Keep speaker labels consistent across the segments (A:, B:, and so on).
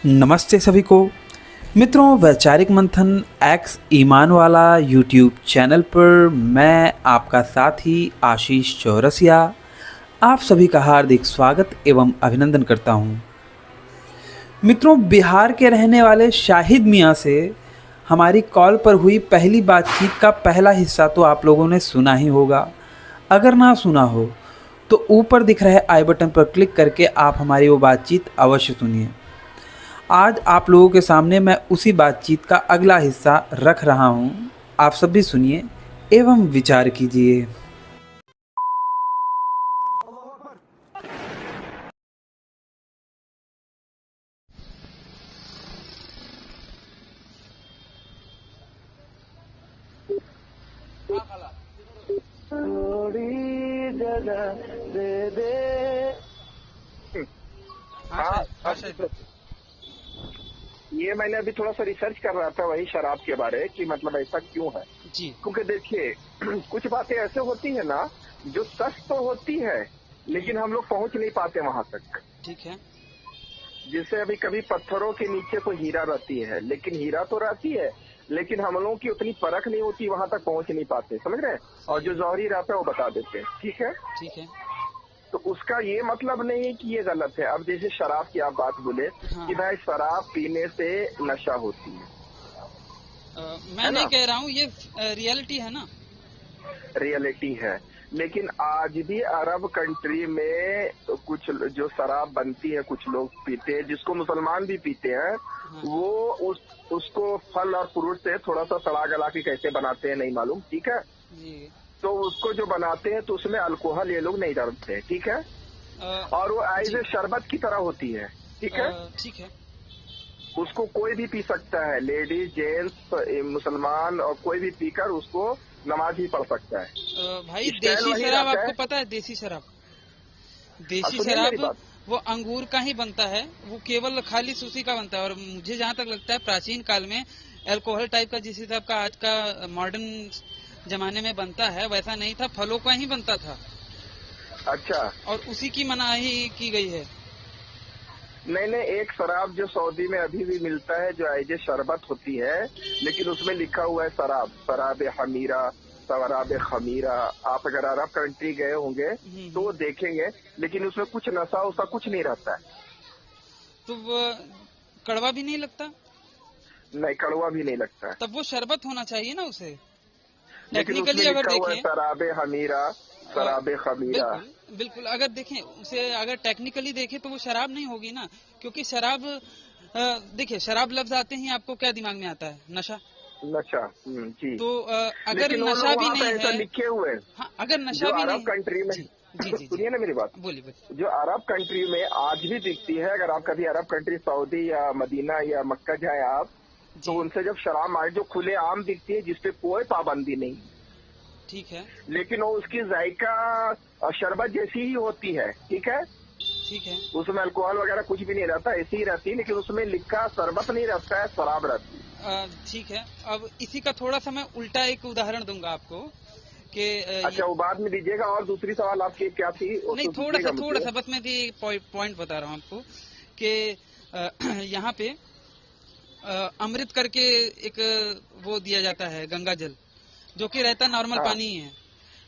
A: नमस्ते सभी को। मित्रों, वैचारिक मंथन एक्स ईमान वाला यूट्यूब चैनल पर मैं आपका साथी आशीष चौरसिया आप सभी का हार्दिक स्वागत एवं अभिनंदन करता हूं। मित्रों, बिहार के रहने वाले शाहिद मियां से हमारी कॉल पर हुई पहली बातचीत का पहला हिस्सा तो आप लोगों ने सुना ही होगा। अगर ना सुना हो तो ऊपर दिख रहे आई बटन पर क्लिक करके आप हमारी वो बातचीत अवश्य सुनिए। आज आप लोगों के सामने मैं उसी बातचीत का अगला हिस्सा रख रहा हूं। आप सब भी सुनिए एवं विचार कीजिए।
B: थोड़ी जगह दे दे। हाँ, ये मैंने अभी थोड़ा सा रिसर्च कर रहा था वही शराब के बारे कि मतलब ऐसा क्यों है
C: जी।
B: क्योंकि देखिए कुछ बातें ऐसे होती है ना जो सच तो होती है लेकिन हम लोग पहुंच नहीं पाते वहां तक।
C: ठीक है।
B: जैसे अभी कभी पत्थरों के नीचे कोई हीरा रहती है लेकिन हीरा तो रहती है लेकिन हम लोगों की उतनी परख नहीं होती, वहां तक पहुंच नहीं पाते, समझ रहे हैं। और जो जौहरी रहता है वो बता देते हैं। ठीक है,
C: ठीक है।
B: तो उसका ये मतलब नहीं कि ये गलत है। अब जैसे शराब की आप बात बोले
C: हाँ।
B: कि भाई शराब पीने से नशा होती है,
C: मैं नहीं कह रहा हूँ, ये रियलिटी है ना।
B: रियलिटी है। लेकिन आज भी अरब कंट्री में कुछ जो शराब बनती है कुछ लोग पीते हैं, जिसको मुसलमान भी पीते हैं।
C: हाँ।
B: वो उसको फल और फ्रूट से थोड़ा सा सड़ा गला के कैसे बनाते हैं नहीं मालूम, ठीक है।
C: जी।
B: तो उसको जो बनाते हैं तो उसमें अल्कोहल ये लोग नहीं डालते हैं, ठीक है। और वो एज ए शरबत की तरह होती है, ठीक है।
C: ठीक है।
B: उसको कोई भी पी सकता है, लेडीज जेंट्स मुसलमान, और कोई भी पीकर उसको नमाज ही पढ़ सकता है।
C: भाई
B: स्टाइल
C: देसी
B: वही
C: शराब
B: रहता
C: आपको
B: है।
C: पता है? देसी शराब, देसी
B: सुनिए मेरी
C: शराब
B: बात।
C: वो अंगूर का ही बनता है, वो केवल खाली सूसी का बनता है। और मुझे जहाँ तक लगता है प्राचीन काल में अल्कोहल टाइप का जिस हिसाब का आज का मॉडर्न जमाने में बनता है वैसा नहीं था, फलों का ही बनता था।
B: अच्छा,
C: और उसी की मनाही की गई है।
B: नहीं नहीं, एक शराब जो सऊदी में अभी भी मिलता है जो एज ए शरबत होती है लेकिन उसमें लिखा हुआ है शराब, शराब हमीरा, शराब खमीरा। आप अगर अरब कंट्री गए होंगे तो वो देखेंगे, लेकिन उसमें कुछ नशा उसका कुछ नहीं रहता है।
C: तो वो कड़वा भी नहीं लगता,
B: नहीं, कड़वा भी नहीं लगता है।
C: तब वो शरबत होना चाहिए ना उसे।
B: लेकिन उसमें
C: टेक्निकली अगर
B: लिखा हुआ है
C: देखें,
B: शराब हमीरा, शराब खमीरा।
C: बिल्कुल बिल्कुल, अगर देखें उसे, अगर टेक्निकली देखें तो वो शराब नहीं होगी ना। क्योंकि शराब, देखिए शराब लफ्ज आते ही आपको क्या दिमाग में आता है? नशा।
B: नशा, जी।
C: तो अगर
B: लेकिन वो
C: नशा
B: लोग
C: भी
B: वहाँ पे
C: नहीं
B: ऐसा
C: है,
B: लिखे हुए हैं
C: हाँ अगर नशा
B: जो
C: भी
B: अरब
C: नहीं,
B: कंट्री में।
C: जी जी जी जी,
B: सुनिए ना मेरी बात।
C: बोलिए बोलिए।
B: जो अरब कंट्री में आज भी दिखती है, अगर आप कभी अरब कंट्री सऊदी या मदीना या मक्का जाए आप, तो
C: जी
B: उनसे जब शराब मार जो खुले आम दिखती है जिसपे कोई पाबंदी नहीं,
C: ठीक है।
B: लेकिन वो उसकी जायका शरबत जैसी ही होती है, ठीक है।
C: ठीक है।
B: उसमें अल्कोहल वगैरह कुछ भी नहीं रहता, ऐसी ही रहती है, लेकिन उसमें लिखा शरबत नहीं रहता है, शराब रहती है।
C: ठीक है। अब इसी का थोड़ा सा मैं उल्टा एक उदाहरण दूंगा आपको कि
B: अच्छा, वो बाद में दीजिएगा। और दूसरी सवाल आपकी क्या थी वो
C: नहीं,
B: तो दीजिएगा
C: थोड़ा
B: मुझे।
C: सा बस मैं पॉइंट बता रहा हूँ आपको कि यहाँ पे अमृत करके एक वो दिया जाता है, गंगा जल, जो कि रहता नॉर्मल
B: हाँ।
C: पानी ही है।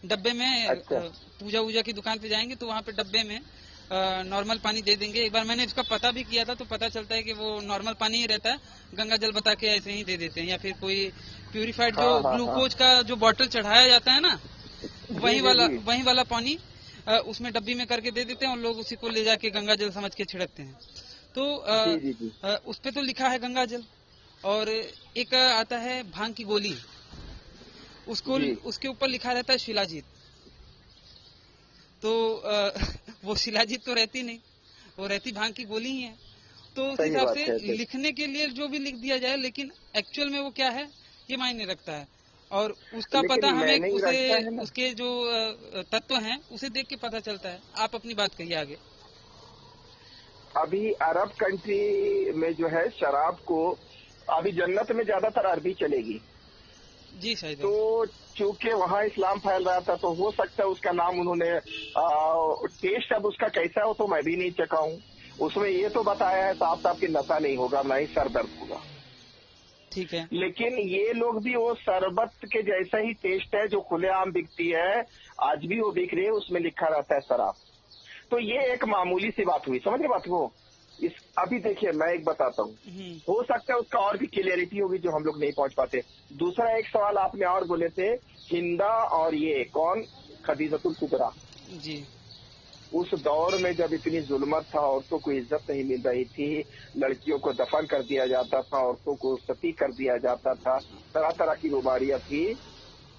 C: डब्बे में
B: अच्छा।
C: पूजा वूजा की दुकान पे जाएंगे तो वहाँ पे डब्बे में नॉर्मल पानी दे देंगे। एक बार मैंने इसका पता भी किया था तो पता चलता है कि वो नॉर्मल पानी ही रहता है, गंगा जल बता के ऐसे ही दे देते हैं। या फिर कोई प्यूरिफाइड जो
B: हाँ।
C: ग्लूकोज का जो बॉटल चढ़ाया जाता है ना,
B: जी, जी।
C: वही वाला पानी उसमें डब्बी में करके दे देते हैं और लोग उसी को ले जाके गंगा जल समझ के छिड़कते हैं। तो
B: जी।
C: उस पे तो लिखा है गंगा जल। और एक आता है भांग की गोली, उसको
B: जी।
C: उसके ऊपर लिखा रहता है शिलाजीत। तो वो शिलाजीत तो रहती नहीं, वो रहती भांग की गोली ही है। तो उस
B: सही
C: हिसाब
B: बात
C: से
B: है।
C: लिखने के लिए जो भी लिख दिया जाए, लेकिन एक्चुअल में वो क्या है ये मायने रखता है। और उसका पता
B: लेकिन
C: हमें
B: मैंने ही
C: उसे,
B: रखा है ना।
C: उसके जो तत्व हैं उसे देख के पता चलता है। आप अपनी बात कहिए आगे।
B: अभी अरब कंट्री में जो है शराब को अभी जन्नत में ज्यादातर अरबी चलेगी।
C: जी शायद।
B: तो चूंकि वहाँ इस्लाम फैल रहा था तो हो सकता है उसका नाम उन्होंने टेस्ट अब उसका कैसा हो तो मैं भी नहीं चखा हूँ। उसमें ये तो बताया है साफ साफ कि नशा नहीं होगा, ना ही सर दर्द होगा।
C: ठीक है।
B: लेकिन ये लोग भी वो शरबत के जैसा ही टेस्ट है जो खुलेआम बिकती है, आज भी वो बिक रही है, उसमें लिखा रहता है शराब। तो ये एक मामूली सी बात हुई, समझ रहे बात को। इस अभी देखिए मैं एक बताता हूँ, हो सकता है उसका और भी क्लियरिटी होगी जो हम लोग नहीं पहुंच पाते। दूसरा एक सवाल आपने और बोले थे, हिंदा और ये कौन, खदीजतुल कुबरा
C: जी।
B: उस दौर में जब इतनी जुल्मत था, औरतों को इज्जत नहीं मिल रही थी, लड़कियों को दफन कर दिया जाता था, औरतों को सती कर दिया जाता था, तरह तरह की बीमारियां थी,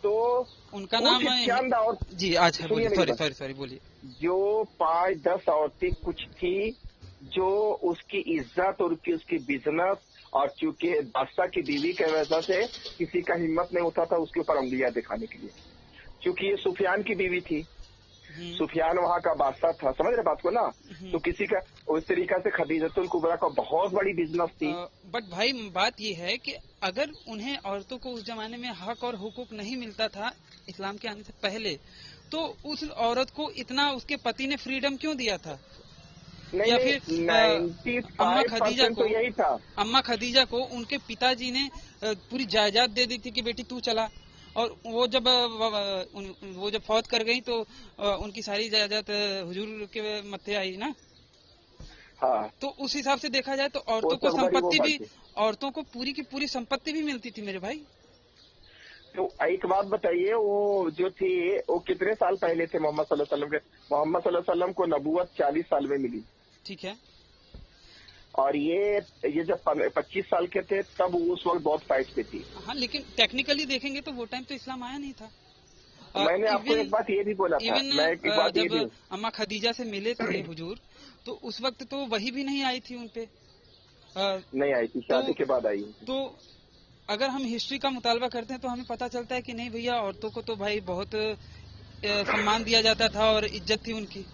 B: तो
C: उनका नाम
B: चंद और
C: जी आज है, बोलिए, सॉरी बोलिए।
B: जो 5-10 औरतें कुछ थी जो उसकी इज्जत और उसकी बिजनेस, और चूंकि बादशाह की बीवी के वजह से किसी का हिम्मत नहीं होता था उसके ऊपर अंगुलियां दिखाने के लिए, क्योंकि ये सुफियान की बीवी थी, सुफियान वहाँ का बादशाह था, समझ रहे बात को ना। तो किसी का उस तरीका से खदीजतुल कुबरा का बहुत बड़ी बिजनेस थी।
C: बट भाई बात ये है कि अगर उन्हें औरतों को उस जमाने में हक और हुकूक नहीं मिलता था इस्लाम के आने से पहले, तो उस औरत को इतना उसके पति ने फ्रीडम क्यों दिया था?
B: नहीं,
C: या फिर
B: 95% तो यही था।
C: अम्मा खदीजा को उनके पिताजी ने पूरी जायदाद दे दी थी कि बेटी तू चला, और वो जब फौत कर गई तो उनकी सारी जायदाद हुजूर के मत्थे आई ना।
B: हाँ।
C: तो उस हिसाब से देखा जाए तो औरतों को संपत्ति भी, औरतों को पूरी की पूरी संपत्ति भी मिलती थी मेरे भाई।
B: तो एक बात बताइए, वो जो थी वो कितने साल पहले थे मोहम्मद सल्लल्लाहु अलैहि वसल्लम के? मोहम्मद सल्लल्लाहु अलैहि वसल्लम को नबूवत 40 साल में मिली,
C: ठीक है।
B: और ये जब 25 साल के थे तब उस वक्त बहुत फाइट पे थी।
C: हाँ, लेकिन टेक्निकली देखेंगे तो वो टाइम तो इस्लाम आया नहीं था।
B: मैंने आपको एक बात ये भी बोला था, मैं एक बात ये भी,
C: अम्मा खदीजा से मिले थे हुजूर, तो उस वक्त तो वही भी नहीं आई थी उनपे,
B: नहीं आई थी, शादी के बाद आई।
C: तो अगर हम हिस्ट्री का मुतालबा करते हैं तो हमें पता चलता है कि नहीं भैया, औरतों को तो भाई बहुत सम्मान दिया जाता था और इज्जत थी उनकी।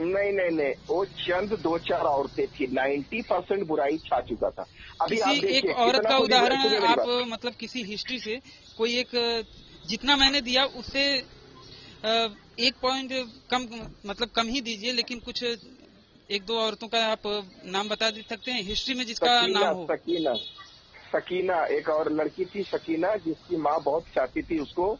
B: नहीं, वो चंद 2-4 औरतें थी, 90% बुराई छा चुका था। अभी आप देखिए,
C: एक औरत का उदाहरण आप मतलब किसी हिस्ट्री से कोई एक, जितना मैंने दिया उससे 1 पॉइंट कम, मतलब कम ही दीजिए, लेकिन कुछ 1-2 औरतों का आप नाम बता सकते हैं हिस्ट्री में जिसका नाम हो।
B: सकीना एक और लड़की थी, सकीना, जिसकी माँ बहुत चाहती थी उसको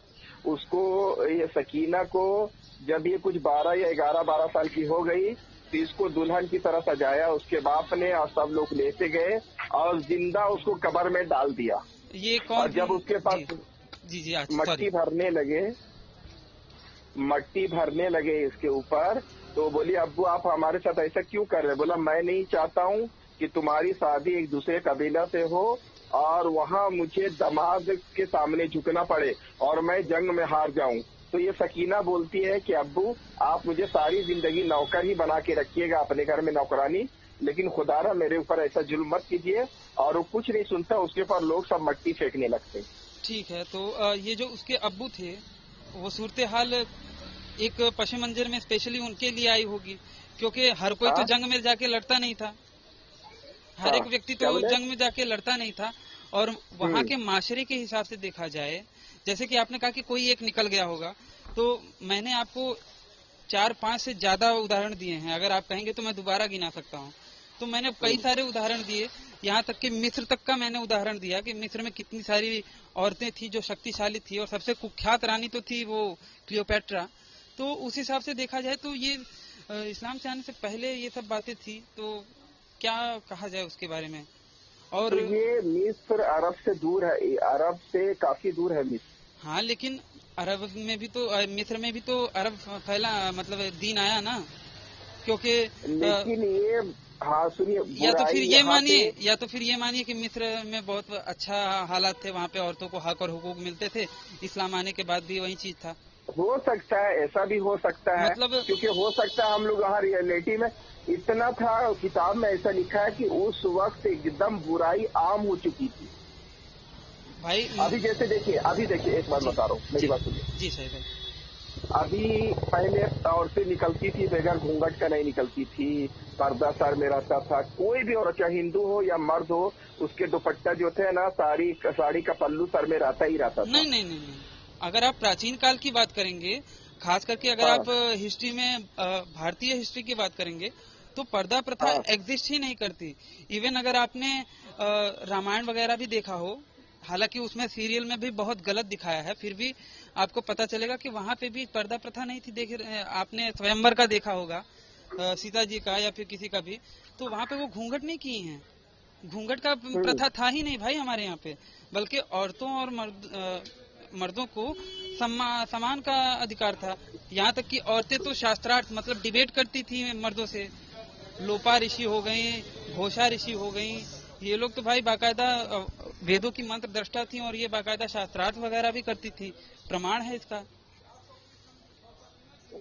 B: ये सकीना को जब ये कुछ 12 या 11-12 साल की हो गई तो इसको दुल्हन की तरह सजाया उसके बाप ने, और सब लोग लेते गए और जिंदा उसको कब्र में डाल दिया।
C: ये कौन?
B: और जब उसके पास
C: जी
B: मट्टी भरने लगे इसके ऊपर, तो बोली अब्बू आप हमारे साथ ऐसा क्यों कर रहे? बोला मैं नहीं चाहता हूँ कि तुम्हारी शादी एक दूसरे कबीला से हो और वहाँ मुझे दामाद के सामने झुकना पड़े और मैं जंग में हार जाऊं। तो ये सकीना बोलती है कि अब्बू आप मुझे सारी जिंदगी नौकर ही बना के रखिएगा, अपने घर में नौकरानी, लेकिन खुदारा मेरे ऊपर ऐसा जुल्म मत कीजिए। और वो कुछ नहीं सुनता, उसके ऊपर लोग सब मट्टी फेंकने लगते।
C: ठीक है, तो ये जो उसके अब्बू थे वो सूरत हाल एक पश मंजर में स्पेशली उनके लिए आई होगी, क्योंकि हर कोई तो जंग में जाके लड़ता नहीं था, हर एक व्यक्ति तो जंग में जाके लड़ता नहीं था। और वहाँ के माशरे के हिसाब से देखा जाए, जैसे कि आपने कहा कि कोई एक निकल गया होगा, तो मैंने आपको 4-5 से ज्यादा उदाहरण दिए हैं, अगर आप कहेंगे तो मैं दोबारा गिना सकता हूँ। तो मैंने कई सारे उदाहरण दिए, यहाँ तक कि मिस्र तक का मैंने उदाहरण दिया कि मिस्र में कितनी सारी औरतें थी जो शक्तिशाली थी, और सबसे कुख्यात रानी तो थी वो क्लियोपेट्रा। तो उस हिसाब से देखा जाए तो ये इस्लाम से आने से पहले ये सब बातें थी, तो क्या कहा जाए उसके बारे में। और
B: तो ये मिस्र अरब से दूर है, अरब से काफी दूर है मिस्र।
C: हाँ, लेकिन अरब में भी तो, मिस्र में भी तो अरब फैला, मतलब दीन आया ना, क्योंकि
B: लेकिन ये, हाँ सुनिए,
C: या तो फिर ये मानिए कि मिस्र में बहुत अच्छा हालात थे, वहाँ पे औरतों को हक और हुकूक मिलते थे, इस्लाम आने के बाद भी वही चीज था।
B: हो सकता है, ऐसा भी हो सकता है, मतलब क्योंकि हो सकता है हम लोग यहाँ रियलिटी में इतना था, किताब में ऐसा लिखा है कि उस वक्त एकदम बुराई आम हो चुकी थी
C: भाई।
B: अभी देखिए एक बात बता रहा हूँ, मेरी बात सुनिए
C: जी सही भाई।
B: अभी पहले औरतें निकलती थी बगैर घूंघट का नहीं निकलती थी, पर्दा सर में रहता था, कोई भी औरत चाहे हिंदू हो या मर्द हो, उसके दुपट्टा जो थे ना, साड़ी का पल्लू सर में रहता ही रहता था।
C: नहीं, अगर आप प्राचीन काल की बात करेंगे, खास करके अगर आप हिस्ट्री में भारतीय हिस्ट्री की बात करेंगे, तो पर्दा प्रथा
B: हाँ।
C: एग्जिस्ट ही नहीं करती। इवन अगर आपने रामायण वगैरह भी देखा हो, हालांकि उसमें सीरियल में भी बहुत गलत दिखाया है, फिर भी आपको पता चलेगा कि वहां पे भी पर्दा प्रथा नहीं थी। देख आपने स्वयंवर का देखा होगा, सीता जी का या फिर किसी का भी, तो वहां पे वो घूंघट नहीं किए हैं। घूंघट का प्रथा था ही नहीं भाई हमारे यहाँ पे, बल्कि औरतों और मर्दों को समान का अधिकार था। यहाँ तक कि औरतें तो शास्त्रार्थ मतलब डिबेट करती थी मर्दों से। लोपा ऋषि हो गई, घोषा ऋषि हो गई, ये लोग तो भाई बाकायदा वेदों की मंत्र दृष्टा थी और ये बाकायदा शास्त्रार्थ वगैरह भी करती थी। प्रमाण है इसका।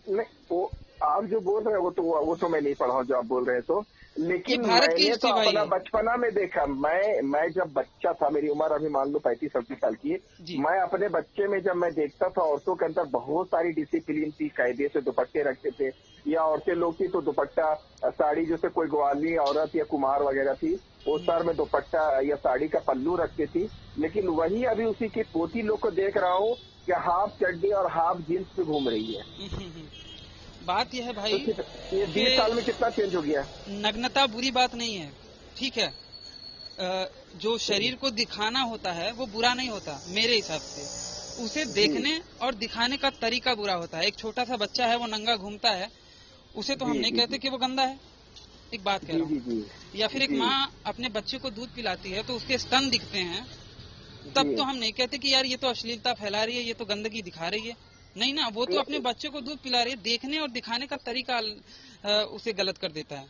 B: नहीं, वो आप जो बोल रहे हैं वो तो मैं नहीं पढ़ा हूँ जो आप बोल रहे हैं तो, लेकिन
C: भारत की
B: मैंने तो
C: हिस्ट्री भाई
B: अपना
C: है।
B: बचपना में देखा। मैं जब बच्चा था, मेरी उम्र अभी मान लो 35-37 साल की
C: जी।
B: है, मैं अपने बच्चे में जब मैं देखता था औरतों के अंदर बहुत सारी डिसिप्लिन थी, कायदे से दुपट्टे रखते थे, या औरतें लोग थी तो दुपट्टा साड़ी, जैसे कोई ग्वाली औरत या कुमार वगैरह थी वो सर में दुपट्टा या साड़ी का पल्लू रखती थी। लेकिन वही अभी उसी की पोती लोग को देख रहा हूँ कि हाफ चड्डी और हाफ जींस पे घूम रही है।
C: बात यह है भाई,
B: तो ये 20 साल में कितना चेंज हो गया।
C: नग्नता बुरी बात नहीं है, ठीक है। जो शरीर को दिखाना होता है वो बुरा नहीं होता मेरे हिसाब से। उसे देखने और दिखाने का तरीका बुरा होता है। एक छोटा सा बच्चा है, वो नंगा घूमता है, उसे तो हम नहीं कहते कि वो गंदा है, एक बात कह रहा हूँ। या फिर एक माँ अपने बच्चे को दूध पिलाती है तो उसके स्तन दिखते हैं, तब तो हम नहीं कहते कि यार ये तो अश्लीलता फैला रही है, ये तो गंदगी दिखा रही है। नहीं ना, वो तो अपने बच्चे को दूध पिला रही है, देखने और दिखाने का तरीका उसे गलत कर देता है।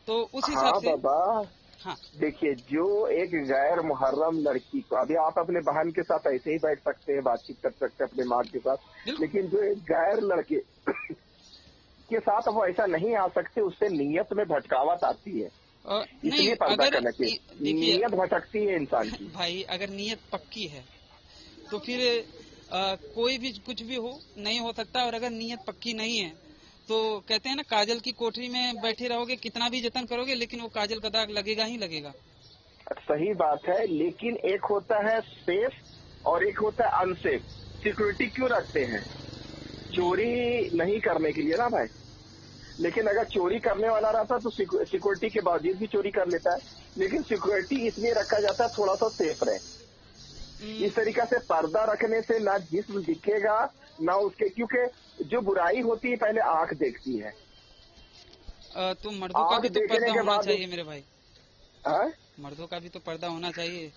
C: तो उस हिसाब से
B: बाबा,
C: हाँ,
B: देखिए, जो एक गैर मुहर्रम लड़की को, अभी आप अपने बहन के साथ ऐसे ही बैठ सकते हैं, बातचीत कर सकते हैं अपने माँ के साथ, लेकिन जो एक गैर लड़के के साथ वो ऐसा नहीं आ सकते, उससे नीयत में भटकावट आती है।
C: नहीं,
B: पर्दा
C: अगर
B: करना चाहिए, नीयत भटकती है इंसान की।
C: भाई अगर नीयत पक्की है तो फिर कोई भी कुछ भी हो नहीं हो सकता। और अगर नीयत पक्की नहीं है तो कहते हैं ना, काजल की कोठरी में बैठे रहोगे, कितना भी जतन करोगे लेकिन वो काजल का दाग लगेगा ही लगेगा।
B: सही बात है, लेकिन एक होता है सेफ और एक होता है अनसेफ। सिक्योरिटी क्यों रखते हैं? चोरी नहीं करने के लिए ना भाई। लेकिन अगर चोरी करने वाला रहता तो सिक्योरिटी के बावजूद भी चोरी कर लेता है, लेकिन सिक्योरिटी इसलिए रखा जाता है थोड़ा सा सेफ रहे। इस तरीका से पर्दा रखने से ना जिस्म दिखेगा ना उसके, क्योंकि जो बुराई होती है पहले आंख देखती है।
C: तो मर्दों का भी तो पर्दा होना चाहिए मेरे भाई।
B: हाँ,
C: मर्दों का भी तो पर्दा होना चाहिए।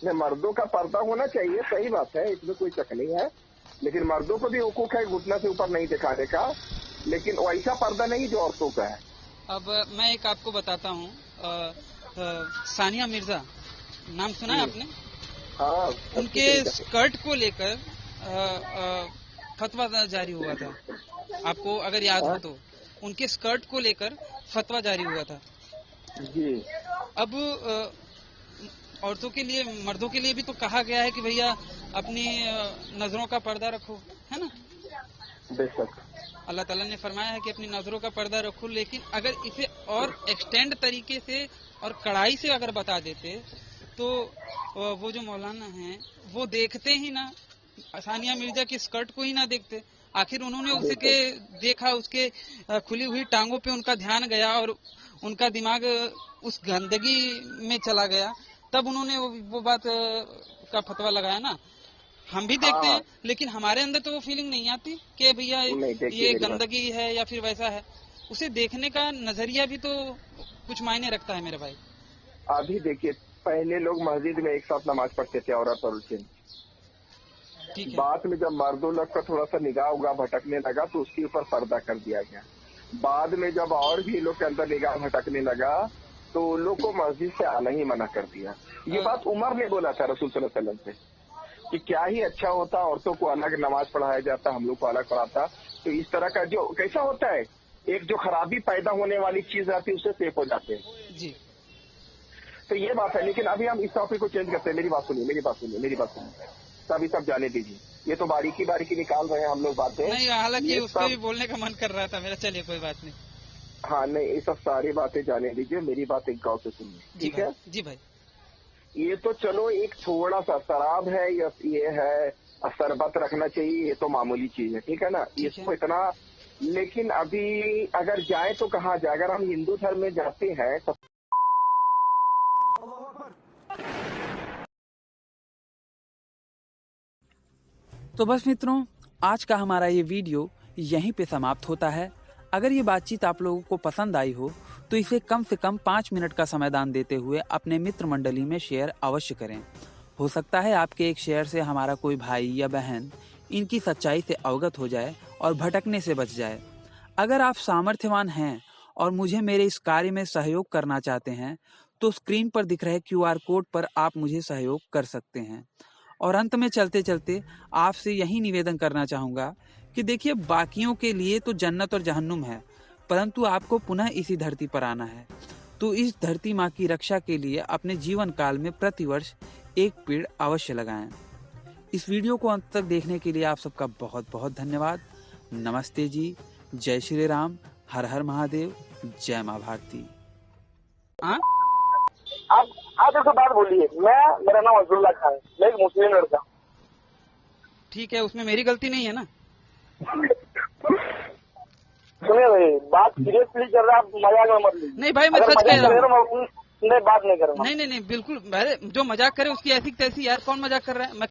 B: नहीं, मर्दों का पर्दा होना चाहिए, सही बात है, इसमें कोई शक नहीं है। लेकिन मर्दों को भी हुकूक है घुटना से ऊपर नहीं दिखाने का, लेकिन वैसा पर्दा नहीं जो औरतों का है।
C: अब मैं एक आपको बताता हूँ, सानिया मिर्जा नाम सुना है आपने?
B: हाँ,
C: उनके स्कर्ट को लेकर फतवा जारी हुआ था, आपको अगर याद हो तो। उनके स्कर्ट को लेकर फतवा जारी हुआ था
B: जी।
C: अब औरतों के लिए, मर्दों के लिए भी तो कहा गया है कि भैया अपनी नजरों का पर्दा रखो, है ना?
B: बेशक
C: अल्लाह ताला ने फरमाया है कि अपनी नजरों का पर्दा रखो। लेकिन अगर इसे और एक्सटेंड तरीके से और कड़ाई से अगर बता देते तो वो जो मौलाना हैं वो देखते ही ना, सानिया मिर्जा की स्कर्ट को ही ना देखते। आखिर उन्होंने उसके देखा, उसके खुली हुई टांगों पे उनका ध्यान गया और उनका दिमाग उस गंदगी में चला गया, तब उन्होंने वो बात का फतवा लगाया ना। हम भी देखते हैं, लेकिन हमारे अंदर तो वो फीलिंग नहीं आती कि भैया ये गंदगी है या फिर वैसा है। उसे देखने का नजरिया भी तो कुछ मायने रखता है मेरे भाई।
B: अभी देखिए, पहले लोग मस्जिद में एक साथ नमाज पढ़ते थे, औरत और जेंट्स। बाद में जब मर्दों लोग का थोड़ा सा निगाह उगाह भटकने लगा तो उसके ऊपर पर्दा कर दिया गया। बाद में जब और भी लोग के अंदर निगाह भटकने लगा तो लोग को मस्जिद से आना ही मना कर दिया। ये बात उमर ने बोला था रसूल सल्लल्लाहु अलैहि वसल्लम से कि क्या ही अच्छा होता, औरतों को अलग नमाज पढ़ाया जाता, हम लोग को अलग पढ़ाता। तो इस तरह का जो कैसा होता है, एक जो खराबी पैदा होने वाली चीज आती है उससे सेफ हो जाते हैं
C: जी।
B: तो ये बात है। लेकिन अभी हम इस टॉपिक को चेंज करते हैं। मेरी बात सुनिए, अभी सब जाने दीजिए। ये तो बारीकी निकाल रहे हैं हम लोग बातें।
C: नहीं, हालांकि उसको भी बोलने का मन कर रहा था मेरा। चलिए कोई बात नहीं।
B: हाँ, नहीं, ये सब सारी बातें जाने दीजिए, मेरी बात एक गौर से सुनिए, ठीक है?
C: जी भाई।
B: ये तो चलो एक थोड़ा सा शराब है या ये है शरबत रखना चाहिए, ये तो मामूली चीज है, ठीक है ना? इसको इतना लेकिन अभी अगर जाए तो कहाँ जाए? अगर हम हिंदू धर्म में जाते हैं तो
A: तो बस मित्रों, आज का हमारा ये वीडियो यहीं पे समाप्त होता है। अगर ये बातचीत आप लोगों को पसंद आई हो तो इसे कम से कम 5 मिनट का समाधान देते हुए अपने मित्र मंडली में शेयर अवश्य करें। हो सकता है आपके एक शेयर से हमारा कोई भाई या बहन इनकी सच्चाई से अवगत हो जाए और भटकने से बच जाए। अगर आप सामर्थ्यवान हैं और मुझे मेरे इस कार्य में सहयोग करना चाहते हैं तो स्क्रीन पर दिख रहे QR कोड पर आप मुझे सहयोग कर सकते हैं। और अंत में चलते चलते आपसे यही निवेदन करना चाहूँगा कि देखिए, बाकियों के लिए तो जन्नत और जहन्नुम है, परंतु आपको पुनः इसी धरती पर आना है। तो इस धरती माँ की रक्षा के लिए अपने जीवन काल में प्रतिवर्ष एक पेड़ अवश्य लगाएं। इस वीडियो को अंत तक देखने के लिए आप सबका बहुत बहुत धन्यवाद। नमस्ते जी, जय श्री राम, हर हर महादेव, जय माँ भारती।
C: हाँ,
D: आप ऐसे बात बोलिए। मेरा नाम अब्दुल्ला खान है, मैं एक मुस्लिम लड़का।
C: ठीक है, उसमें मेरी गलती नहीं है ना।
D: सुनिए भाई, बात सीरियसली कर रहे हैं आप, मजाक में मत लीजिए।
C: नहीं भाई, मैं
D: अगर
C: सच
D: मजाक
C: कह रहा हूँ।
D: मैं बात नहीं करूँगा।
C: नहीं, बिल्कुल। अरे जो मजाक करे उसकी ऐसी तैसी, यार कौन मजाक कर रहा है? मैं